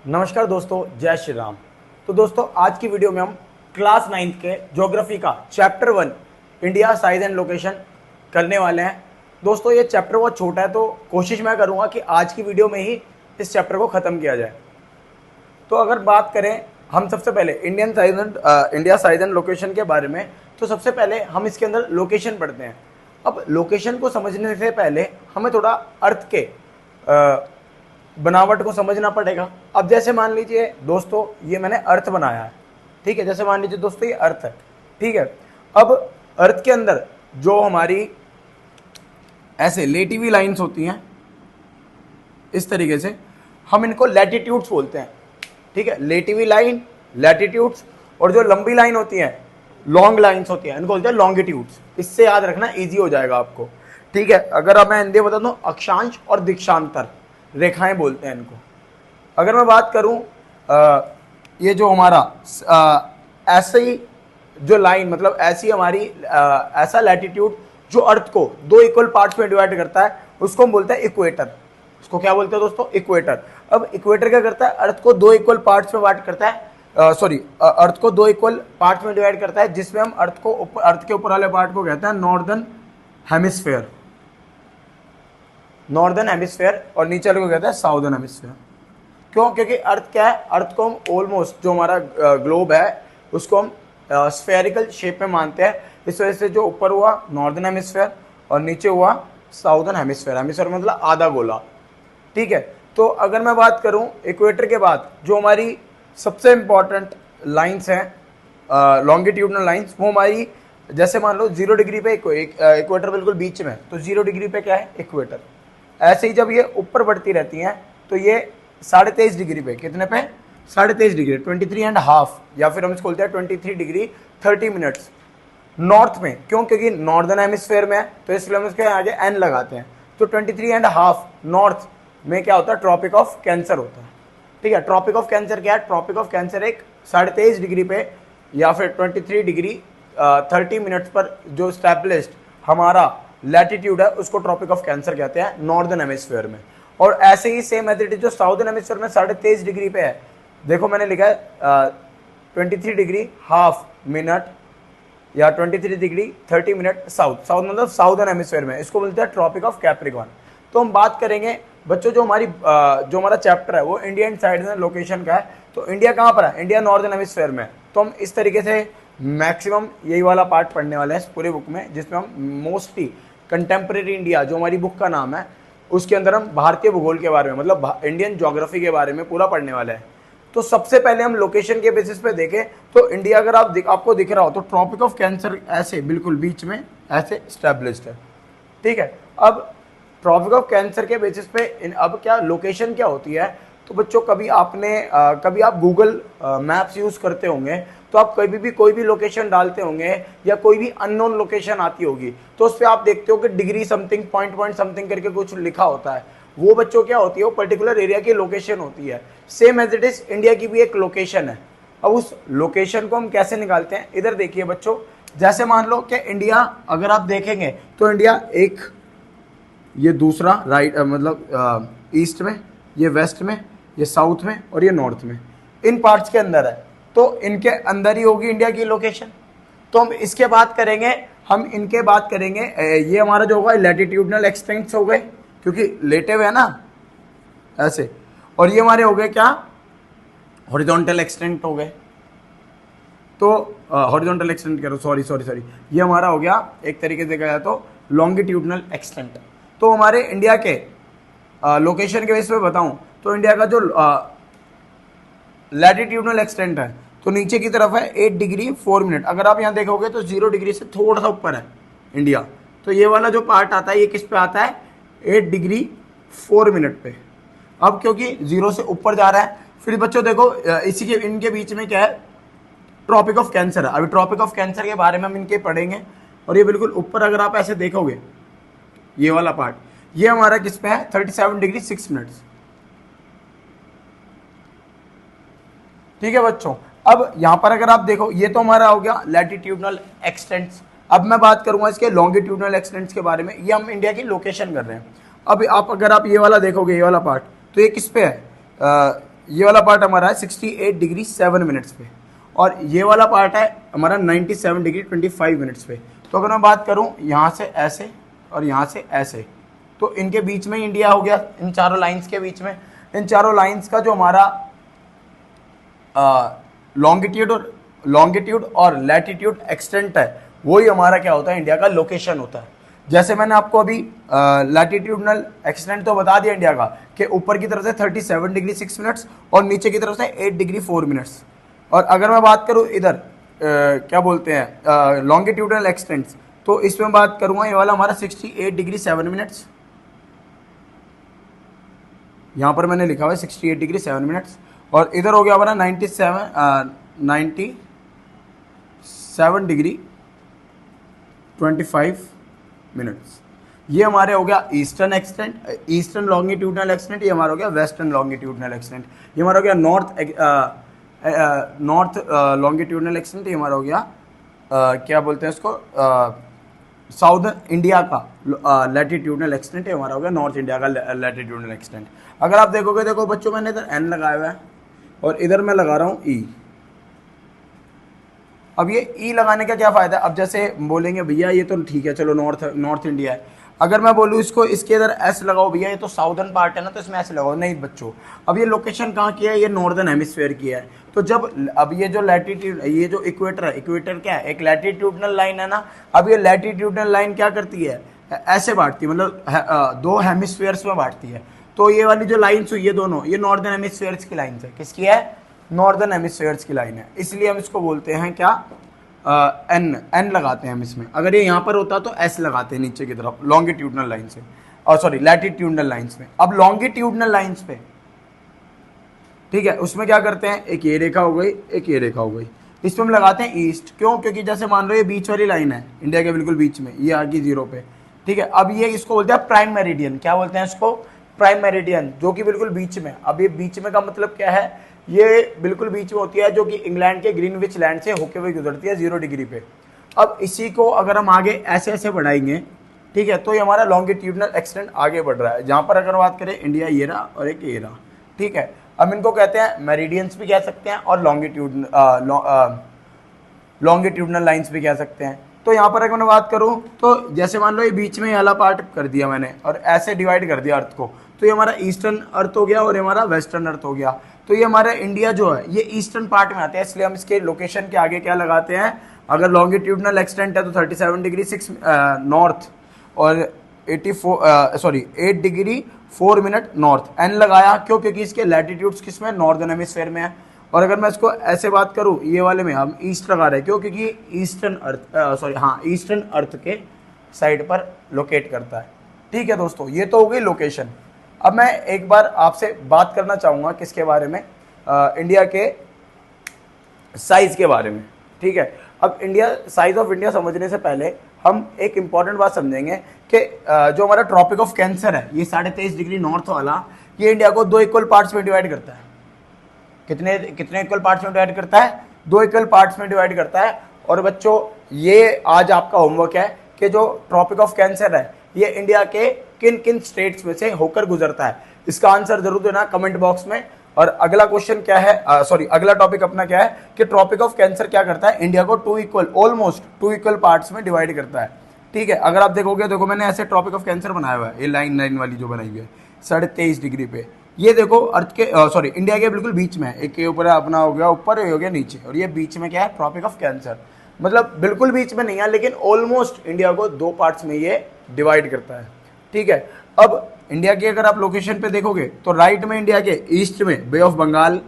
नमस्कार दोस्तों, जय श्री राम। तो दोस्तों आज की वीडियो में हम क्लास 9th के ज्योग्राफी का chapter 1 India size and location करने वाले हैं। दोस्तों ये चैप्टर बहुत छोटा है, तो कोशिश मैं करूंगा कि आज की वीडियो में ही इस चैप्टर को ख़त्म किया जाए। तो अगर बात करें हम सबसे पहले इंडिया साइज एंड लोकेशन के बारे में, तो सबसे पहले हम इसके अंदर लोकेशन पढ़ते हैं। अब लोकेशन को समझने से पहले हमें थोड़ा अर्थ के बनावट को समझना पड़ेगा। अब जैसे मान लीजिए दोस्तों, ये मैंने अर्थ बनाया है, ठीक है। जैसे मान लीजिए दोस्तों ये अर्थ है, ठीक है। अब अर्थ के अंदर जो हमारी ऐसे लेटी हुई लाइन्स होती हैं, इस तरीके से हम इनको लैटिट्यूड्स बोलते हैं, ठीक है। लेटी हुई लाइन लैटिट्यूड्स, और जो लंबी लाइन होती है, लॉन्ग लाइन्स होती हैं, इनको बोलते हैं लॉन्गिट्यूड्स। इससे याद रखना इजी हो जाएगा आपको, ठीक है। अगर अब मैं हिंदी बता दूं, अक्षांश और दीक्षांतर रेखाएं बोलते हैं इनको। अगर मैं बात करूं ये जो हमारा ऐसे ही जो लाइन, मतलब ऐसी हमारी ऐसा लैटिट्यूड जो अर्थ को दो इक्वल पार्ट्स में डिवाइड करता है, उसको हम बोलते हैं इक्वेटर। उसको क्या बोलते हैं दोस्तों? इक्वेटर। अब इक्वेटर क्या करता है? अर्थ को दो इक्वल पार्ट्स में डिवाइड करता है, अर्थ को दो इक्वल पार्ट्स में डिवाइड करता है, जिसमें हम अर्थ के ऊपर वाले पार्ट को कहते हैं नॉर्दर्न हेमिस्फेयर, नॉर्दर्न हेमिस्फेयर, और नीचे वाले को कहते हैं साउदर्न हेमिस्फेयर। क्यों? क्योंकि अर्थ क्या है, अर्थ को हम ऑलमोस्ट, जो हमारा ग्लोब है उसको हम स्फेरिकल शेप में मानते हैं। इस वजह से जो ऊपर हुआ नॉर्दर्न हेमिस्फेयर और नीचे हुआ साउदर्न हेमिस्फेयर। हेमिस्फेयर मतलब आधा गोला, ठीक है। तो अगर मैं बात करूं इक्वेटर के बाद जो हमारी सबसे इंपॉर्टेंट लाइन्स हैं, लॉन्गिट्यूडनल लाइन्स, वो हमारी, जैसे मान लो 0 डिग्री पे इक्वेटर बिल्कुल बीच में, तो 0 डिग्री पे क्या है? इक्वेटर। ऐसे ही जब ये ऊपर बढ़ती रहती हैं तो ये 23.5 डिग्री पे, कितने पे? 23.5 डिग्री, 23.5, या फिर हम इसको बोलते हैं 23 डिग्री 30 मिनट्स नॉर्थ में। क्यों? क्योंकि नॉर्दर्न हेमिस्फेयर में है, तो इसलिए हम इसके आगे एन लगाते हैं। तो 23.5 नॉर्थ में क्या होता है? ट्रॉपिक ऑफ कैंसर होता है, ठीक है। ट्रॉपिक ऑफ कैंसर क्या है? ट्रॉपिक ऑफ कैंसर एक 23.5 डिग्री पे या फिर 23 डिग्री 30 मिनट्स पर जो स्टैब्लिश्ड हमारा लैटिट्यूड है, उसको ट्रॉपिक ऑफ कैंसर कहते हैं नॉर्दर्न हेमिस्फीयर में। और ऐसे ही सेम मेथड जो साउदर्न हेमिस्फीयर में 23.5 डिग्री पे है, देखो मैंने लिखा है 23 डिग्री हाफ मिनट या 23 डिग्री 30 मिनट साउथ मतलब साउदर्न हेमिस्फीयर में, इसको बोलते हैं ट्रॉपिक ऑफ कैप्रिकॉर्न। तो हम बात करेंगे बच्चों, जो हमारा चैप्टर है वो इंडिया एंड साइड लोकेशन का है। तो इंडिया कहाँ पर है? इंडिया नॉर्दर्न हेमिस्फीयर में। तो हम इस तरीके से मैक्सिमम यही वाला पार्ट पढ़ने वाले हैं इस पूरी बुक में, जिसमें हम मोस्टली कंटेम्प्रेरी इंडिया, जो हमारी बुक का नाम है, उसके अंदर हम भारतीय भूगोल के बारे में, मतलब इंडियन ज्योग्राफी के बारे में पूरा पढ़ने वाले हैं। तो सबसे पहले हम लोकेशन के बेसिस पे देखें तो इंडिया अगर आपको दिख रहा हो तो ट्रॉपिक ऑफ कैंसर ऐसे बिल्कुल बीच में ऐसे स्टैब्लिश्ड है, ठीक है। अब ट्रॉपिक ऑफ कैंसर के बेसिस पे अब क्या लोकेशन क्या होती है? तो बच्चों कभी आप गूगल मैप्स यूज़ करते होंगे, तो आप कभी भी कोई भी लोकेशन डालते होंगे या कोई भी अननोन लोकेशन आती होगी, तो उस पर आप देखते हो कि डिग्री समथिंग पॉइंट समथिंग करके कुछ लिखा होता है। वो बच्चों क्या होती है? वो पर्टिकुलर एरिया की लोकेशन होती है। Same as it is India की भी एक लोकेशन है। अब उस लोकेशन को हम कैसे निकालते हैं? इधर देखिए बच्चों, जैसे मान लो कि इंडिया अगर आप देखेंगे तो इंडिया एक, ये दूसरा राइट, मतलब ईस्ट में, ये वेस्ट में, ये साउथ में और ये नॉर्थ में, इन पार्ट्स के अंदर है। तो इनके अंदर ही होगी इंडिया की लोकेशन। तो हम इसके बात करेंगे, ये हमारा जो होगा लैटिट्यूडनल एक्सटेंट्स हो गए, क्योंकि लेटे हुए है ना ऐसे, और ये हमारे हो गए क्या? हॉरिजॉन्टल एक्सटेंट हो गए। तो हॉरिजॉन्टल एक्सटेंट करो, सॉरी, ये हमारा हो गया एक तरीके से कहा जाए तो लॉन्गिट्यूडनल एक्सटेंट। तो हमारे इंडिया के लोकेशन के बेस पे बताऊं तो इंडिया का जो लैटिट्यूडनल एक्सटेंट है, तो नीचे की तरफ है 8 डिग्री 4 मिनट। अगर आप यहाँ देखोगे तो 0 डिग्री से थोड़ा सा ऊपर है इंडिया। तो ये वाला जो पार्ट आता है, ये किस पे आता है? 8 डिग्री 4 मिनट पे। अब क्योंकि 0 से ऊपर जा रहा है, फिर बच्चों देखो इनके बीच में क्या है? ट्रॉपिक ऑफ कैंसर है। अभी ट्रॉपिक ऑफ कैंसर के बारे में हम इनके पढ़ेंगे। और ये बिल्कुल ऊपर अगर आप ऐसे देखोगे, ये वाला पार्ट, ये हमारा किस पे है? 37 डिग्री 6 मिनट्स, ठीक है बच्चों। अब यहां पर अगर आप देखो, ये तो हमारा हो गया लैटिट्यूडनल एक्सटेंट्स। अब मैं बात करूंगा इसके लॉन्गिट्यूडनल एक्सटेंट्स के बारे में। ये हम इंडिया की लोकेशन कर रहे हैं। अब अगर आप ये वाला देखोगे, ये वाला पार्ट, तो ये किस पे है? ये वाला पार्ट हमारा है 68 डिग्री 7 मिनट्स पे, और ये वाला पार्ट है हमारा 97 डिग्री 25 मिनट्स पे। तो अगर मैं बात करूं यहाँ से ऐसे और यहाँ से ऐसे, तो इनके बीच में इंडिया हो गया, इन चारों लाइंस के बीच में। इन चारों लाइंस का जो हमारा लॉन्गिट्यूड और लैटिट्यूड एक्सटेंट है, वही हमारा क्या होता है, इंडिया का लोकेशन होता है। जैसे मैंने आपको अभी लैटिट्यूडनल एक्सटेंट तो बता दिया इंडिया का, कि ऊपर की तरफ से 37 डिग्री 6 मिनट्स और नीचे की तरफ से 8 डिग्री 4 मिनट्स। और अगर मैं बात करूँ इधर क्या बोलते हैं लॉन्गिट्यूडनल एक्सटेंट्स, तो इसमें बात करूँगा ये वाला हमारा 68 डिग्री 7 मिनट्स, यहाँ पर मैंने लिखा हुआ है 68 डिग्री 7 मिनट्स, और इधर हो गया हमारा 97 डिग्री 25 मिनट्स। ये हमारे हो गया eastern extent, eastern longitudinal extent. ये हमारा हो गया वेस्टर्न लॉन्गिट्यूडनल एक्सटेंट। ये हमारा हो गया नॉर्थ लॉन्गिट्यूडनल एक्सटेंट। ये हमारा हो गया क्या बोलते हैं इसको, साउदर्न इंडिया का लैटिट्यूडनल एक्सटेंट। ये हमारा हो गया नॉर्थ इंडिया का लैटिट्यूडनल एक्सटेंट। अगर आप देखोगे, देखो बच्चों मैंने इधर एन लगाया हुआ है और इधर मैं लगा रहा हूँ ई। अब ये ई लगाने का क्या फ़ायदा है, अब जैसे बोलेंगे भैया ये तो ठीक है, चलो नॉर्थ इंडिया है। अगर मैं बोलूँ इसको, इसके इधर एस लगाओ भैया, ये तो साउदर्न पार्ट है ना, तो इसमें एस लगाओ। नहीं बच्चों, अब ये लोकेशन कहाँ की है, ये नॉर्दर्न हेमिस्फीयर की है। तो जब अब ये जो लैटिट्यूड, ये जो इक्वेटर है, इक्वेटर क्या है, एक लैटिट्यूडनल लाइन है ना। अब ये लैटिट्यूडनल लाइन क्या करती है, ऐसे बांटती है, मतलब दो हेमिस्फीयर्स में बांटती है। तो ये वाली जो लाइन्स हुई, ये दोनों, ये नॉर्दर्न हेमिस्फीयर्स की लाइन्स है। किसकी है, नॉर्दर्न हेमिस्फीयर्स की लाइन है। इसलिए हम इसको बोलते हैं क्या, एन लगाते हैं हम इसमें। अगर ये यहाँ पर होता तो एस लगाते हैं नीचे की तरफ लॉन्गिट्यूडनल लाइन से, और सॉरी लैटिट्यूडनल लाइंस में। अब लॉन्गिट्यूडनल लाइंस पे ठीक है, उसमें क्या करते हैं, एक ये रेखा हो गई, एक ये रेखा हो गई, इसमें हम लगाते हैं ईस्ट। क्यों, क्योंकि जैसे मान लो ये बीच वाली लाइन है इंडिया के बिल्कुल बीच में, ये आ गई 0 पे। ठीक है, अब ये इसको बोलते हैं प्राइम मेरिडियन। क्या बोलते हैं इसको, प्राइम मेरिडियन, जो कि बिल्कुल बीच में। अब ये बीच में का मतलब क्या है, ये बिल्कुल बीच में होती है, जो कि इंग्लैंड के ग्रीनविच लैंड से होके हुए गुजरती है 0 डिग्री पे। अब इसी को अगर हम आगे ऐसे ऐसे बढ़ाएंगे, ठीक है, तो ये हमारा लॉन्गिट्यूडनल एक्सटेंट आगे बढ़ रहा है। जहाँ पर अगर बात करें इंडिया ये रहा और एक ये रहा, ठीक है। अब इनको कहते हैं मेरिडियंस भी कह सकते हैं और लॉन्गिट्यूडनल लाइंस भी कह सकते हैं। तो यहाँ पर अगर मैं बात करूँ, तो जैसे मान लो ये बीच में वाला पार्ट कर दिया मैंने और ऐसे डिवाइड कर दिया अर्थ को, तो ये हमारा ईस्टर्न अर्थ हो गया और ये हमारा वेस्टर्न अर्थ हो गया। तो ये हमारा इंडिया जो है ये ईस्टर्न पार्ट में आता है, इसलिए हम इसके लोकेशन के आगे क्या लगाते हैं, अगर लॉन्गिट्यूडनल एक्सटेंट है तो 37 डिग्री 6 नॉर्थ और 8 डिग्री 4 मिनट नॉर्थ, एन लगाया। क्यों, क्योंकि इसके लैटिट्यूड्स किस में, नॉर्दर्न हेमिस्फीयर में है। और अगर मैं इसको ऐसे बात करूँ, ये वाले में हम ईस्ट लगा रहे हैं, क्यों, क्योंकि ईस्टर्न अर्थ के साइड पर लोकेट करता है। ठीक है दोस्तों, ये तो हो गई लोकेशन। अब मैं एक बार आपसे बात करना चाहूँगा किसके बारे में, इंडिया के साइज के बारे में। ठीक है, अब इंडिया, साइज ऑफ इंडिया समझने से पहले हम एक इंपॉर्टेंट बात समझेंगे कि जो हमारा ट्रॉपिक ऑफ कैंसर है, ये 23.5 डिग्री नॉर्थ वाला, ये इंडिया को 2 इक्वल पार्ट्स में डिवाइड करता है। कितने इक्वल पार्ट्स में डिवाइड करता है, 2 इक्वल पार्ट्स में डिवाइड करता है। और बच्चों, ये आज आपका होमवर्क है कि जो ट्रॉपिक ऑफ कैंसर है, ये इंडिया के किन किन स्टेट्स में से होकर गुजरता है। इसका आंसर जरूर देना कमेंट बॉक्स में। और अगला क्वेश्चन क्या है, अगला टॉपिक अपना क्या है कि ट्रॉपिक ऑफ कैंसर क्या करता है, इंडिया को ऑलमोस्ट 2 इक्वल पार्ट्स में डिवाइड करता है। ठीक है, अगर आप देखोगे, देखो मैंने ऐसे ट्रॉपिक ऑफ कैंसर बनाया हुआ है, ये लाइन वाली जो बनाई हुई है 23.5 डिग्री पे। ये देखो अर्थ के इंडिया के बिल्कुल बीच में है, एक के ऊपर अपना हो गया ऊपर, हो गया नीचे, और ये बीच में क्या है, ट्रॉपिक ऑफ कैंसर। मतलब बिल्कुल बीच में नहीं है, लेकिन ऑलमोस्ट इंडिया को 2 पार्ट्स में ये डिवाइड करता है। ठीक है, अब इंडिया की अगर आप लोकेशन पे देखोगे, तो राइट में इंडिया के ईस्ट में बे ऑफ बंगाल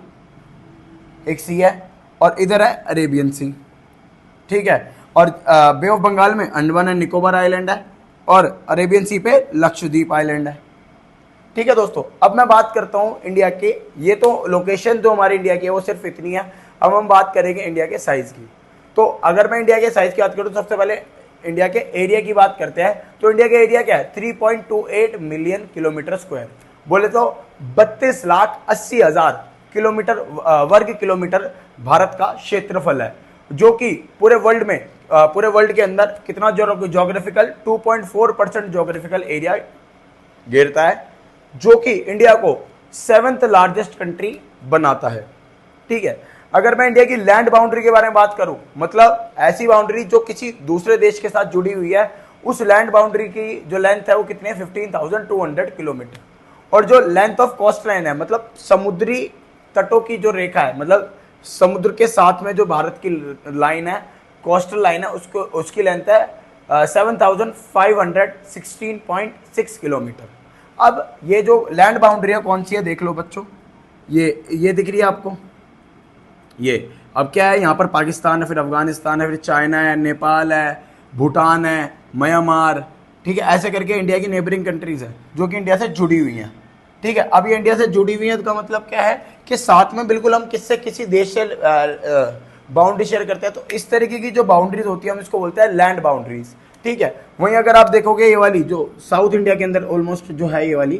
एक सी है, और इधर है अरेबियन सी। ठीक है, और बे ऑफ बंगाल में अंडमान एंड निकोबार आइलैंड है, और अरेबियन सी पे लक्षद्वीप आइलैंड है। ठीक है दोस्तों, अब मैं बात करता हूँ इंडिया के, ये तो लोकेशन जो हमारी इंडिया की है वो सिर्फ इतनी है। अब हम बात करेंगे इंडिया के साइज की। तो अगर मैं इंडिया के साइज की बात करूँ, तो सबसे पहले इंडिया के एरिया की बात करते हैं। तो इंडिया का एरिया क्या है, 3.28 मिलियन किलोमीटर स्क्वायर, बोले तो 32,80,000 किलोमीटर वर्ग किलोमीटर भारत का क्षेत्रफल है, जो कि पूरे वर्ल्ड के अंदर कितना जोग्राफिकल 2.4% जोग्राफिकल एरिया घेरता है, जो कि इंडिया को 7th लार्जेस्ट कंट्री बनाता है। ठीक है, अगर मैं इंडिया की लैंड बाउंड्री के बारे में बात करूं, मतलब ऐसी बाउंड्री जो किसी दूसरे देश के साथ जुड़ी हुई है, उस लैंड बाउंड्री की जो लेंथ है वो कितनी है, 15,200 किलोमीटर। और जो लेंथ ऑफ कोस्ट लाइन है, मतलब समुद्री तटों की जो रेखा है, मतलब समुद्र के साथ में जो भारत की लाइन है, कोस्टल लाइन है, उसको उसकी लेंथ है 7,516.6 किलोमीटर। अब ये जो लैंड बाउंड्री है कौन सी है देख लो बच्चों, ये दिख रही है आपको, ये अब क्या है, यहाँ पर पाकिस्तान है, फिर अफगानिस्तान है, फिर चाइना है, नेपाल है, भूटान है, म्यांमार, ठीक है, ऐसे करके इंडिया की नेबरिंग कंट्रीज है जो कि इंडिया से जुड़ी हुई हैं। ठीक है, अब ये इंडिया से जुड़ी हुई है तो का मतलब क्या है कि साथ में बिल्कुल हम किसी देश से बाउंड्री शेयर करते हैं। तो इस तरीके की जो बाउंड्रीज होती है हम इसको बोलते हैं लैंड बाउंड्रीज। ठीक है, वहीं अगर आप देखोगे ये वाली जो साउथ इंडिया के अंदर ऑलमोस्ट जो है, ये वाली,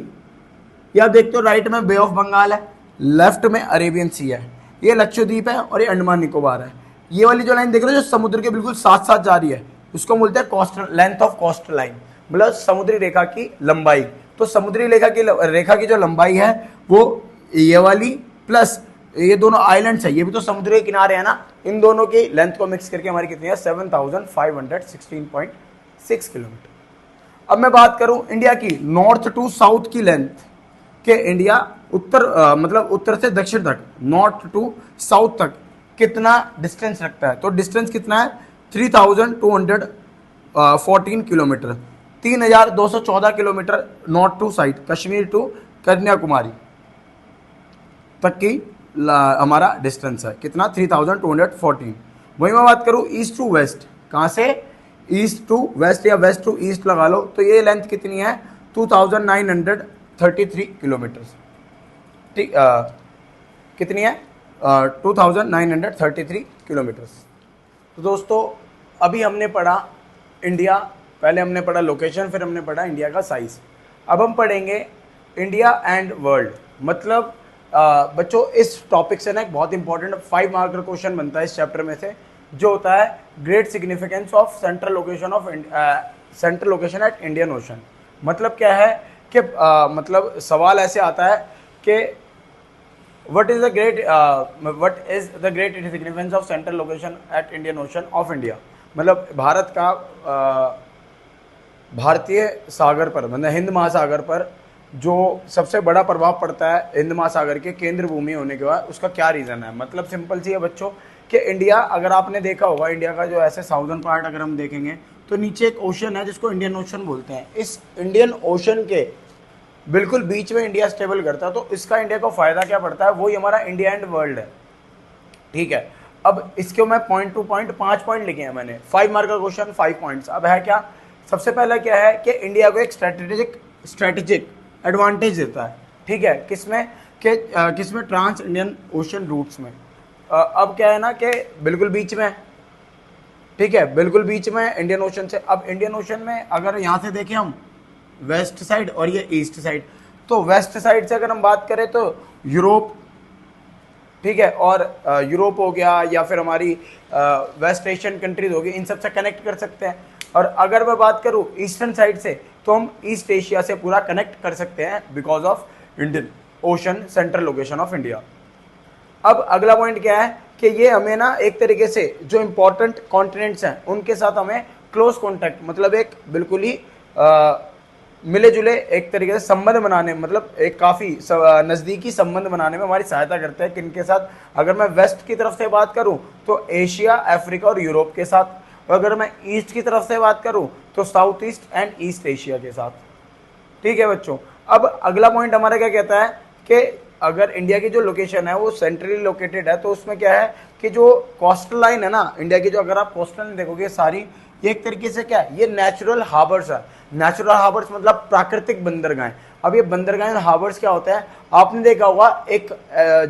ये आप देखते हो राइट में बे ऑफ बंगाल है, लेफ्ट में अरेबियन सी है, ये लक्षद्वीप है और ये अंडमान निकोबार है। ये वाली जो लाइन देख रहे हो जो समुद्र के बिल्कुल साथ साथ जा रही है, उसको बोलते हैं coastal length of coast line, मतलब समुद्री रेखा की लंबाई। तो समुद्री रेखा की जो लंबाई है वो ये वाली प्लस ये दोनों आइलैंड्स है, ये भी तो समुद्र के किनारे है ना, इन दोनों की लेंथ को मिक्स करके हमारी कितनी है, 7,516.6 किलोमीटर। अब मैं बात करूं इंडिया की नॉर्थ टू साउथ की लेंथ के, इंडिया मतलब उत्तर से दक्षिण तक, नॉर्थ टू साउथ तक कितना डिस्टेंस रखता है। तो डिस्टेंस कितना है, 3,214 kilometre, 3,214 kilometre north to side, Kashmir to Kanyakumari तक की हमारा डिस्टेंस है, कितना, 3,214। वहीं मैं बात करूं ईस्ट टू वेस्ट, कहां से ईस्ट टू वेस्ट या वेस्ट टू ईस्ट लगा लो, तो ये लेंथ कितनी है, 2,933 किलोमीटर। ठीक, कितनी है, 2,933 किलोमीटर। तो दोस्तों अभी हमने पढ़ा इंडिया, पहले हमने पढ़ा लोकेशन, फिर हमने पढ़ा इंडिया का साइज। अब हम पढ़ेंगे इंडिया एंड वर्ल्ड। मतलब बच्चों इस टॉपिक से ना एक बहुत इंपॉर्टेंट 5 मार्क का क्वेश्चन बनता है इस चैप्टर में से, जो होता है great significance of central location at Indian ocean. मतलब क्या है कि मतलब सवाल ऐसे आता है कि what is the great significance of central location at Indian ocean of India. मतलब भारत का भारतीय सागर पर, मतलब हिंद महासागर पर जो सबसे बड़ा प्रभाव पड़ता है हिंद महासागर के केंद्र भूमि होने के बाद, उसका क्या रीज़न है। मतलब सिंपल सी है बच्चों कि इंडिया, अगर आपने देखा होगा इंडिया का जो ऐसे साउदर्न पार्ट अगर हम देखेंगे तो नीचे एक ओशन है जिसको इंडियन ओशन बोलते हैं। इस इंडियन ओशन के बिल्कुल बीच में इंडिया स्टेबल करता है, तो इसका इंडिया को फायदा क्या पड़ता है, वही हमारा इंडिया एंड वर्ल्ड है। ठीक है, अब इसको मैं पॉइंट टू पॉइंट 5 पॉइंट लिखे हैं मैंने, 5 मार्क का क्वेश्चन 5 पॉइंट्स। अब है क्या, सबसे पहला क्या है कि इंडिया को एक स्ट्रेटेजिक एडवांटेज देता है। ठीक है, किसमें ट्रांस इंडियन ओशन रूट्स में। अब क्या है ना कि बिल्कुल बीच में, ठीक है, बिल्कुल बीच में इंडियन ओशन से। अब इंडियन ओशन में अगर यहाँ से देखें हम वेस्ट साइड और ये ईस्ट साइड, तो वेस्ट साइड से अगर हम बात करें तो यूरोप, ठीक है, और यूरोप हो गया या फिर हमारी वेस्ट एशियन कंट्रीज होगी, इन सब से कनेक्ट कर सकते हैं। और अगर मैं बात करूं ईस्टर्न साइड से, तो हम ईस्ट एशिया से पूरा कनेक्ट कर सकते हैं because of Indian ocean central location of India. अब अगला पॉइंट क्या है कि ये हमें ना एक तरीके से जो इंपॉर्टेंट कॉन्टिनेंट्स हैं उनके साथ हमें क्लोज कॉन्टैक्ट, मतलब एक बिल्कुल ही मिले जुले एक तरीके से संबंध बनाने, मतलब एक काफ़ी नज़दीकी संबंध बनाने में हमारी सहायता करते हैं। किनके साथ, अगर मैं वेस्ट की तरफ से बात करूं तो एशिया, अफ्रीका और यूरोप के साथ, और अगर मैं ईस्ट की तरफ से बात करूं तो south east and east Asia के साथ। ठीक है बच्चों, अब अगला पॉइंट हमारा क्या कहता है कि अगर इंडिया की जो लोकेशन है वो सेंट्रली लोकेटेड है, तो उसमें क्या है कि जो कोस्टल लाइन है ना इंडिया की, जो अगर आप कोस्टल लाइन देखोगे सारी, ये एक तरीके से क्या है, ये नेचुरल हार्बर्स है। नेचुरल हार्बर्स मतलब प्राकृतिक बंदरगाहें। अब ये बंदरगाहें हार्बर्स क्या होता है, आपने देखा होगा एक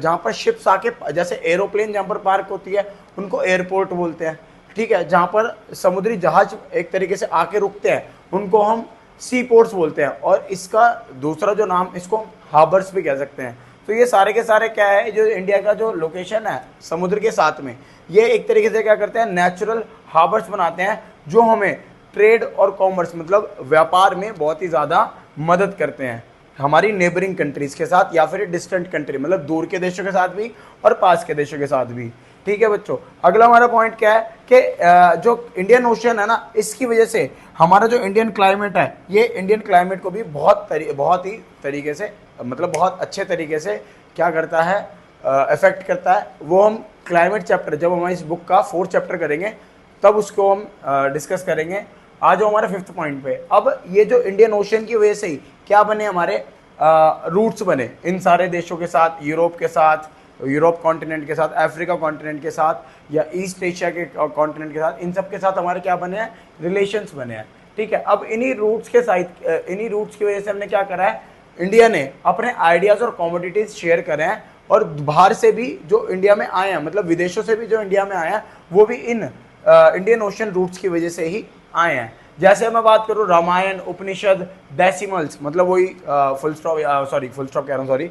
जहाँ पर शिप्स आके, जैसे एरोप्लेन जहाँ पर पार्क होती है उनको एयरपोर्ट बोलते हैं। ठीक है, जहाँ पर समुद्री जहाज एक तरीके से आके रुकते हैं उनको हम सी पोर्ट्स बोलते हैं, और इसका दूसरा जो नाम, इसको हार्बर्स भी कह सकते हैं। तो ये सारे के सारे क्या है, जो इंडिया का जो लोकेशन है समुद्र के साथ में, ये एक तरीके से क्या करते हैं, नेचुरल हार्बर्स बनाते हैं जो हमें ट्रेड और कॉमर्स मतलब व्यापार में बहुत ही ज़्यादा मदद करते हैं। हमारी नेबरिंग कंट्रीज के साथ या फिर डिस्टेंट कंट्री, मतलब दूर के देशों के साथ भी और पास के देशों के साथ भी। ठीक है बच्चों, अगला हमारा पॉइंट क्या है कि जो इंडियन ओशन है ना, इसकी वजह से हमारा जो इंडियन क्लाइमेट है, ये इंडियन क्लाइमेट को भी बहुत ही तरीके से, मतलब बहुत अच्छे तरीके से क्या करता है, इफेक्ट करता है। वो हम क्लाइमेट चैप्टर, जब हम इस बुक का 4th चैप्टर करेंगे तब उसको हम डिस्कस करेंगे। आ जाओ हमारे 5th पॉइंट पे। अब ये जो इंडियन ओशन की वजह से ही क्या बने, हमारे रूट्स बने इन सारे देशों के साथ, यूरोप के साथ, यूरोप कॉन्टिनेंट के साथ, अफ्रीका कॉन्टिनेंट के साथ, या ईस्ट एशिया के कॉन्टिनेंट के साथ, इन सब के साथ हमारे क्या बने हैं, रिलेशंस बने हैं। ठीक है, अब इन्हीं रूट्स की वजह से हमने क्या करा है, इंडिया ने अपने आइडियाज़ और कॉमोडिटीज शेयर करे हैं, और बाहर से भी जो इंडिया में आए हैं, मतलब विदेशों से भी जो इंडिया में आए हैं, वो भी इन इंडियन ओशन रूट्स की वजह से ही आए हैं। जैसे मैं बात करूँ रामायण, उपनिषद, डेसिमल्स, मतलब वही फुल स्टॉप कह रहा हूँ, सॉरी,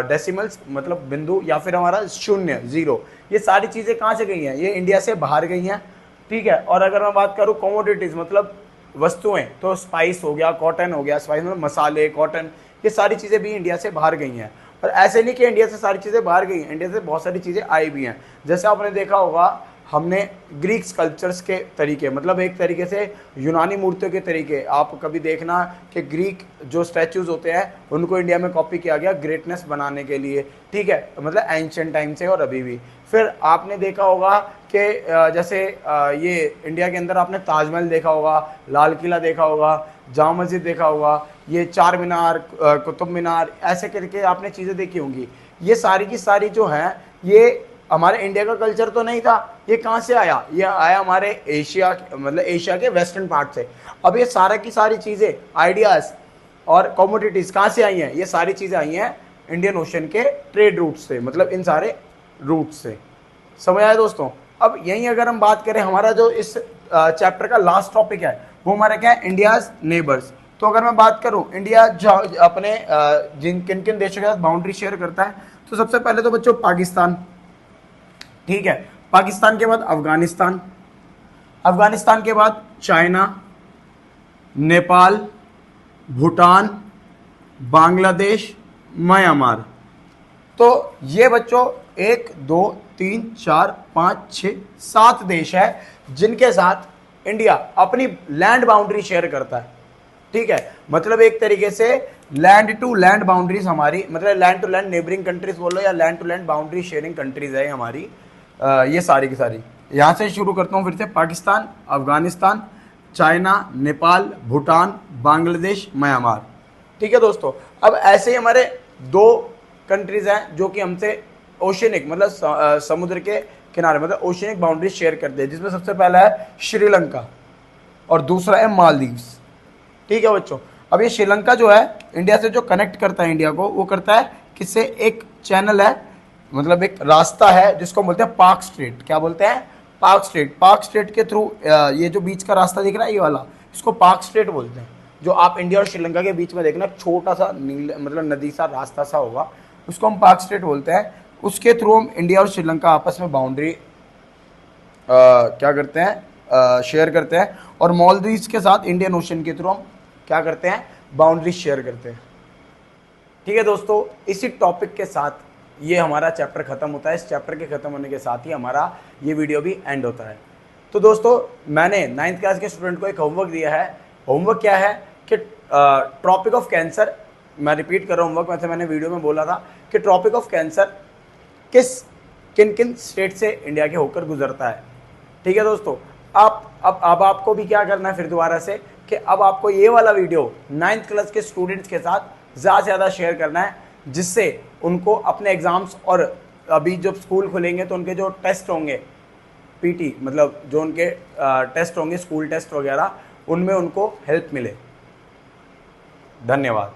डेसिमल्स मतलब बिंदु, या फिर हमारा शून्य, जीरो, ये सारी चीज़ें कहाँ से गई हैं, ये इंडिया से बाहर गई हैं। ठीक है, और अगर मैं बात करूँ कमोडिटीज़ मतलब वस्तुएं, तो स्पाइस हो गया, कॉटन हो गया, स्पाइस मतलब मसाले, कॉटन, ये सारी चीज़ें भी इंडिया से बाहर गई हैं। और ऐसे नहीं कि इंडिया से सारी चीज़ें बाहर गई हैं, इंडिया से बहुत सारी चीज़ें आई भी हैं। जैसे आपने देखा होगा, हमने ग्रीक स्कल्पचर्स के तरीके, मतलब एक तरीके से यूनानी मूर्तियों के तरीके, आप कभी देखना कि ग्रीक जो स्टैचूज़ होते हैं उनको इंडिया में कॉपी किया गया ग्रेटनेस बनाने के लिए। ठीक है, मतलब एंशिएंट टाइम से और अभी भी। फिर आपने देखा होगा कि जैसे ये इंडिया के अंदर आपने ताजमहल देखा होगा, लाल किला देखा होगा, जामा मस्जिद देखा होगा, ये चार मीनार, कुतुब मीनार, ऐसे करके आपने चीज़ें देखी होंगी। ये सारी की सारी जो हैं, ये हमारे इंडिया का कल्चर तो नहीं था। ये कहाँ से आया, ये आया हमारे एशिया, मतलब एशिया के वेस्टर्न पार्ट से। अब ये सारा की सारी चीज़ें, आइडियाज़ और कॉमोडिटीज़ कहाँ से आई हैं, ये सारी चीज़ें आई हैं इंडियन ओशन के ट्रेड रूट से, मतलब इन सारे रूट से। समझ आया दोस्तों। अब यहीं अगर हम बात करें, हमारा जो इस चैप्टर का लास्ट टॉपिक है वो हमारा क्या है, इंडियाज़ नेबर्स। तो अगर मैं बात करूं इंडिया जो अपने जिन किन किन देशों के साथ बाउंड्री शेयर करता है, तो सबसे पहले तो बच्चों पाकिस्तान। ठीक है, पाकिस्तान के बाद अफगानिस्तान, अफगानिस्तान के बाद चाइना, नेपाल, भूटान, बांग्लादेश, म्यांमार। तो ये बच्चों 1 2 3 4 5 6 7 देश है जिनके साथ इंडिया अपनी लैंड बाउंड्री शेयर करता है। ठीक है, मतलब एक तरीके से लैंड टू लैंड बाउंड्रीज हमारी, मतलब land to land neighbouring countries बोलो या land to land boundary sharing countries है हमारी। ये सारी की सारी, यहाँ से शुरू करता हूँ फिर से। Pakistan, Afghanistan, China, Nepal, Bhutan, Bangladesh, Myanmar. ठीक है दोस्तों, अब ऐसे ही हमारे 2 कंट्रीज हैं जो कि हमसे ओशनिक, मतलब समुद्र के किनारे, मतलब ओशनिक बाउंड्री शेयर करते हैं, जिसमें सबसे पहला है श्रीलंका और दूसरा है मालदीव्स। ठीक है बच्चों, अब ये श्रीलंका जो है इंडिया से जो कनेक्ट करता है इंडिया को, वो करता है किससे, एक चैनल है, मतलब एक रास्ता है जिसको बोलते हैं पार्क स्ट्रेट। क्या बोलते हैं, पार्क स्ट्रेट। पार्क स्ट्रेट के थ्रू ये जो बीच का रास्ता दिख रहा है ये वाला, इसको पार्क स्ट्रेट बोलते हैं। जो आप इंडिया और श्रीलंका के बीच में देखना छोटा सा मतलब नदी सा रास्ता सा होगा, उसको हम पार्क स्ट्रेट बोलते हैं। उसके थ्रू हम इंडिया और श्रीलंका आपस में बाउंड्री क्या करते हैं, शेयर करते हैं। और मालदीव्स के साथ इंडियन ओशन के थ्रू हम क्या करते हैं, बाउंड्री शेयर करते हैं। ठीक है दोस्तों, इसी टॉपिक के साथ ये हमारा चैप्टर खत्म होता है। इस चैप्टर के खत्म होने के साथ ही हमारा ये वीडियो भी एंड होता है। तो दोस्तों, मैंने 9th क्लास के स्टूडेंट को एक होमवर्क दिया है। होमवर्क क्या है कि ट्रॉपिक ऑफ कैंसर, मैं रिपीट कर रहा हूँ होमवर्क, वैसे मैंने वीडियो में बोला था कि ट्रॉपिक ऑफ कैंसर किन किन स्टेट से इंडिया के होकर गुजरता है। ठीक है दोस्तों, अब आपको भी क्या करना है फिर दोबारा से, कि अब आपको ये वाला वीडियो 9th क्लास के स्टूडेंट्स के साथ ज़्यादा से ज़्यादा शेयर करना है, जिससे उनको अपने एग्ज़ाम्स और अभी जब स्कूल खुलेंगे तो उनके जो टेस्ट होंगे, पीटी मतलब जो उनके टेस्ट होंगे, स्कूल टेस्ट वगैरह, उनमें उनको हेल्प मिले। धन्यवाद।